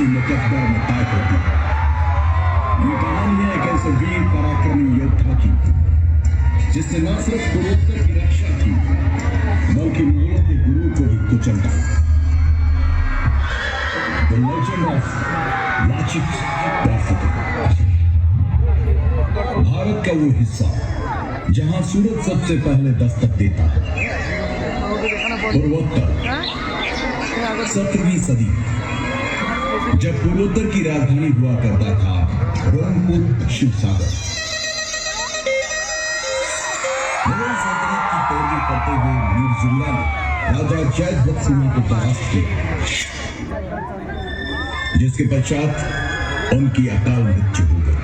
इसी मुकद्दर में तय होती है। ये कहानी है एक ऐसे वीर पराक्रमी योद्धा की जिसने न सिर्फ पूर्वोत्तर की रक्षा की बल्कि मुगलों के गुरु को भी कुचल डाला। The legend of Lachit Borphukan. Bharat का वो हिस्सा जहां सूरज सबसे पहले दस्तक देता है, पूर्वोत्तर। 17वीं सदी जब पूर्वोत्तर की राजधानी हुआ करता था रोमपुर शिवसागर। मुगल सल्तनत की पैरवी करते हुए मीरजुल्ला ने राजा जयद्रथ सिंह को परास्त किया, जिसके पश्चात उनकी अकाल मृत्यु हो गई।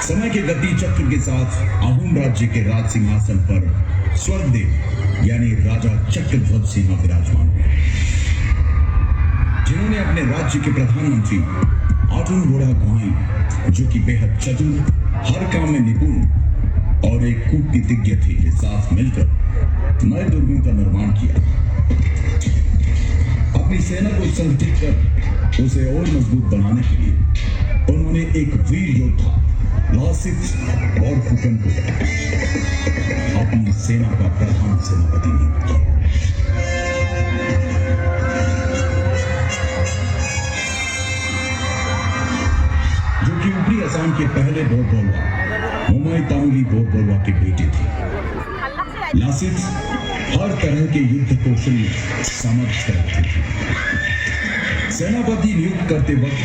समय के गति चक्र के साथ आहूम राज्य के राज सिंहासन पर स्वर्गदेव यानी राजा चक्रध्वज सिंह विराजमान हुए, जिन्होंने अपने राज्य के प्रधानमंत्री आटुंगोड़ा गुआई, जो कि बेहद चतुर, हर काम में निपुण और एक कूटनीतिज्ञ थे, के साथ मिलकर नए दुर्गों का निर्माण किया। अपनी सेना को संगठित कर उसे और मजबूत बनाने के लिए उन्होंने एक वीर योद्धा लासित बरफुकन को अपनी सेना का प्रधान सेनापति नियुक्त किया। जो कि ऊपरी असम के पहले बोरबोलवा मुमाई तामुली बोरबोलवा के बेटे थे। लासित हर तरह के युद्ध कौशल सामर्थ्य रखते थे। सेनापति नियुक्त करते वक्त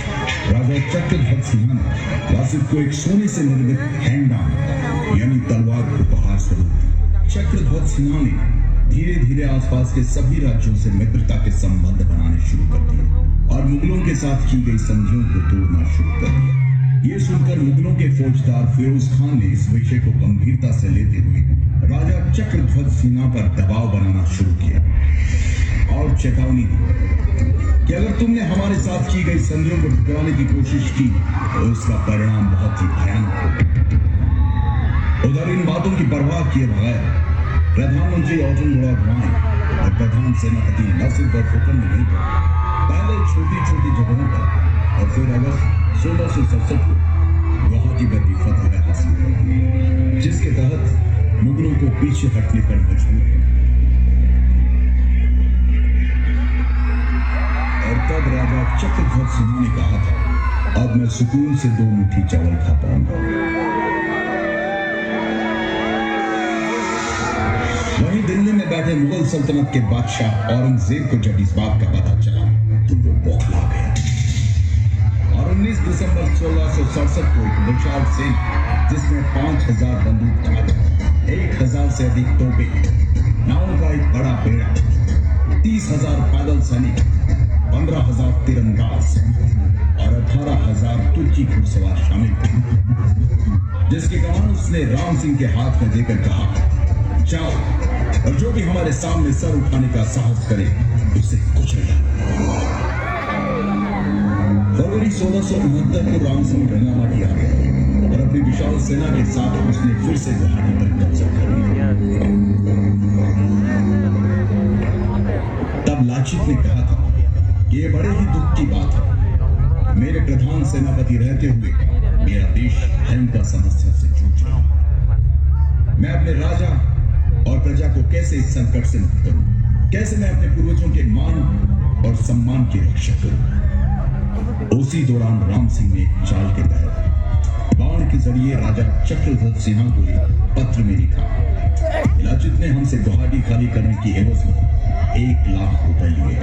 राजा चक्रध्वज सिंह ने लासित को एक सोने से निर्मित हैंडगन यानी तलवार उपहार स्वरूप दी। चक्रध्वज सिंह ने धीरे धीरे आसपास के सभी राज्यों से मित्रता के संबंध बनाने शुरू कर दिए और मुगलों के साथ की गई संधियों को तोड़ना शुरू कर दिया। ये सुनकर मुगलों के फौजदार फिरोज खान ने इस विषय को गंभीरता से लेते हुए राजा चक्रध्वज सिंह पर दबाव बनाना शुरू किया और चेतावनी दी कि अगर तुमने हमारे साथ की गई संधियों को ठुकराने की कोशिश की तो उसका परिणाम बहुत ही भयानक होगा। उधर इन बातों की परवाह किए बगैर प्रधानमंत्री आटुंगोड़ा गुआई और प्रधान सेनापति लासित बरफुकन ने मिलकर पहले छोटी छोटी जगहों पर और फिर अगस्त 1667 को गुवाहाटी पर भी फतह हासिल की, जिसके तहत मुगलों को पीछे हटने पर मजबूर किया। और तब राजा चक्रध्वज सिंह ने कहा था, अब मैं सुकून से 2 मुट्ठी चावल खा पाऊंगा। वहीं दिल्ली में बैठे मुगल सल्तनत के बादशाह औरंगजेब को जब इस बात का पता चला तो वो बौखला गया और 19 दिसंबर 1667 को एक विशाल सेना जिसमें 5000 बंदूकधारी, 1000 से अधिक तोपें, नावों का एक बड़ा बेड़ा, 30,000 पैदल सैनिक, 15,000 तीरंदाज और 18,000 तुर्की घुड़सवार शामिल थे, जिसके कमान उसने राम सिंह के हाथ में देकर कहा, जाओ और जो भी हमारे सामने सर उठाने का साहस करे उसे कुचल डालो। फरवरी 1669 को राम सिंह रंगामा किया गया और अपनी विशाल सेना के साथ उसने फिर से गुवाहाटी पर कब्जा कर लिया। तब लाचित ने कहा था कि ये बड़े ही दुख की बात है, मेरे प्रधान सेनापति रहते हुए मेरा देश भयंकर समस्या से जूझ रहा है। मैं अपने राजा और प्रजा को कैसे इस संकट से मुक्त करूं? कैसे मैं अपने पूर्वजों के मान और सम्मान की रक्षा करूं? उसी दौरान राम सिंह ने एक चाल के तहत बाण के जरिए राजा चक्रध्वज सिंह को एक पत्र में लिखा, लाचित ने हमसे गुवाहाटी खाली करने की एवज में 1 लाख रुपए लिए।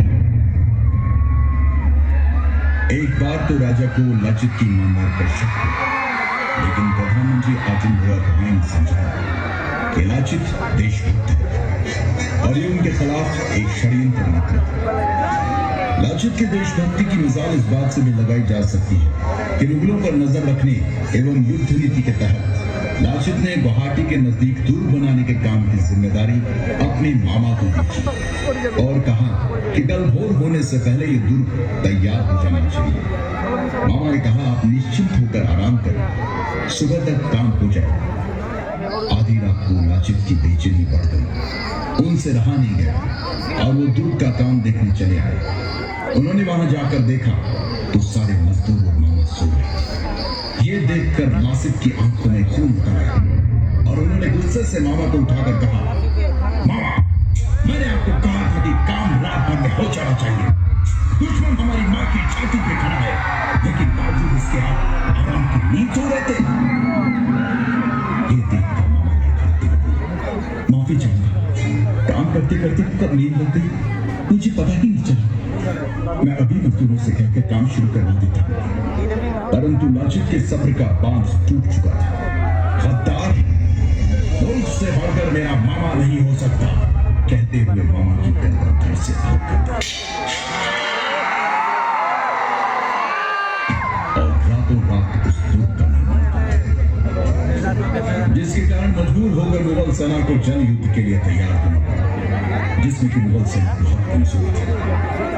एक बार तो राजा को लाचित की ईमानदारी पर शक हुआ, लेकिन प्रधानमंत्री आटुंगोड़ा गुआई ने समझाया कि लाचित देशभक्त है और ये उनके खिलाफ एक षड्यंत्र मात्र है। लाचित के देशभक्ति की मिसाल इस बात से भी लगाई जा सकती है कि मुगलों पर नजर रखने एवं युद्ध नीति के तहत लाचित ने गुवाहाटी के नजदीक दुर्ग बनाने के काम की जिम्मेदारी अपने मामा को दी और कहा कि कल भोर होने से पहले ये दुर्ग तैयार हो जाना चाहिए। मामा ने कहा, आप निश्चिंत होकर आराम करें, सुबह तक काम हो जाए। आधी रात को लाचित की बेचैनी बढ़ गई, उनसे रहा नहीं गया और वो दुर्ग का काम देखने चले आए। उन्होंने वहां जाकर देखा तो सारे मजदूर और मामा सो गए। ये देखकर लासित की आंखों में खून उतर आया और उन्होंने गुस्से से मामा को उठाकर कहा, मामा, मैंने आपको कहा था कि काम रात भर में हो जाना चाहिए। दुश्मन हमारी माँ की छाती पे खड़ा है, लेकिन बावजूद इसके आप आराम की नींद सो रहे थे। ये देखकर मामा ने कहा, माफी चाहूंगा, काम करते करते कब नींद लग गई मुझे पता ही नहीं चला। मैं अभी मजदूरों से कहकर काम शुरू करवा देता हूं। परंतु लाचित के सब्र का बांध टूट चुका था। गद्दार, मुल्क से बढ़कर मेरा मामा नहीं हो सकता, कहते हुए मामा की गर्दन घर से भाग गया और रातों रात उस दुख का जिसके कारण मजबूर होकर मुगल सेना को जन युद्ध के लिए तैयार होना पड़ा, जिसमें कि मुगल सेना बहुत कमजोर थी।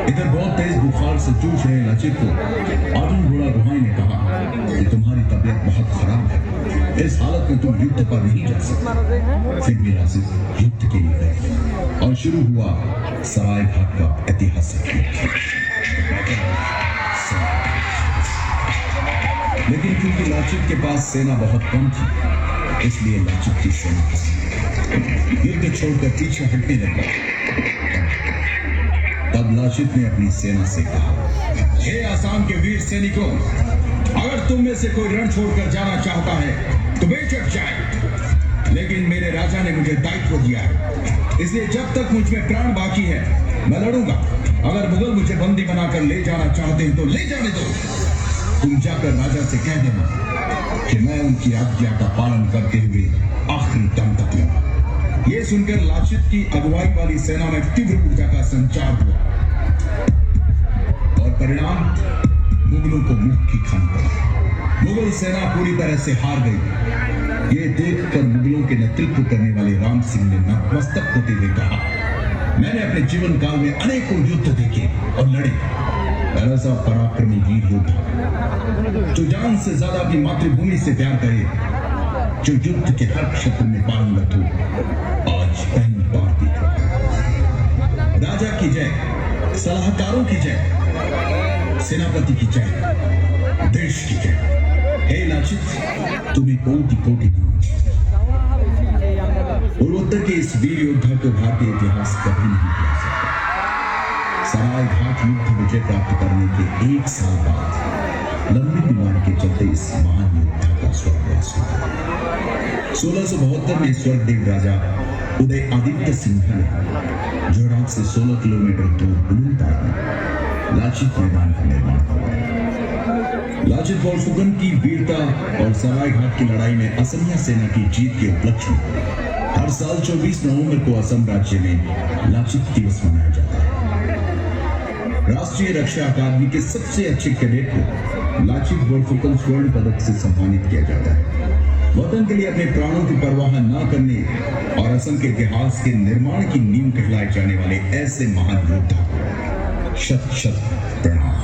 इधर बहुत तेज बुखार से जूझ रहे लाचित को आजम घोड़ा रुहाई ने कहा कि तुम्हारी तबीयत बहुत खराब है, इस हालत में तुम युद्ध पर नहीं जा सकते। फिर भी लाचित युद्ध के लिए गए और शुरू हुआ सराय घाट का ऐतिहासिक युद्ध। लेकिन क्योंकि लाचित के पास सेना बहुत कम थी, इसलिए लाचित की सेना युद्ध छोड़कर पीछे हटने लगा। तब लाचित ने अपनी सेना से कहा, हे आसाम के वीर सैनिकों, अगर तुम में से कोई रण छोड़कर जाना चाहता है तो बेझिझक जाए, लेकिन मेरे राजा ने मुझे दायित्व दिया है, इसलिए जब तक मुझ में प्राण बाकी है मैं लड़ूंगा। अगर मुगल मुझे बंदी बनाकर ले जाना चाहते हैं तो ले जाने दो। तुम जाकर राजा से कह देना कि मैं उनकी आज्ञा का पालन करते हुए आखिरी दम तक लड़ा। ये सुनकर लाचित की अगुवाई वाली सेना में तीव्र ऊर्जा का संचार हुआ और परिणाम मुगलों को मुख की खानी पड़ी। मुगल सेना पूरी तरह से हार गई। ये देखकर मुगलों के नेतृत्व करने वाले राम सिंह ने नतमस्तक होते हुए कहा, मैंने अपने जीवन काल में अनेकों युद्ध देखे और लड़े। ऐसा पराक्रमी वीर योद्धा जो जान से ज्यादा अपनी मातृभूमि से प्यार करे, जो युद्ध के हर क्षेत्र में पारंगत हो, आज पहली बार दिख रहा। राजा की जय, सलाहकारों की जय, सेनापति की जय, देश की जय। हे लाचित, तुम्हें कोटि कोटि पूर्वोत्तर के इस वीर योद्धा को भारतीय इतिहास कभी नहीं भूल सकता। सराय घाट युद्ध विजय प्राप्त करने के 1 साल बाद लंबी बीमारी के चलते इस महान योद्धा का स्वर्गवास हुआ। 1672 में स्वर्गदेव राजा उदय आदित्य सिंह ने जोरहाट से 16 किलोमीटर दूर बुलंदताल में लाचित मैदान का निर्माण करवाया। लाचित बोरफुकन की वीरता और सराय घाट की लड़ाई में असमिया सेना की जीत के उपलक्ष्य में हर साल 24 नवंबर को असम राज्य में लाचित दिवस मनाया जाता है। राष्ट्रीय रक्षा अकादमी के सबसे अच्छे कैडेट को लाचित बोरफुकन स्वर्ण पदक से सम्मानित किया जाता है। वतन के लिए अपने प्राणों की परवाह न करने और असम के इतिहास के निर्माण की नींव कहलाए जाने वाले ऐसे महान योद्धा को शत शत प्रणाम।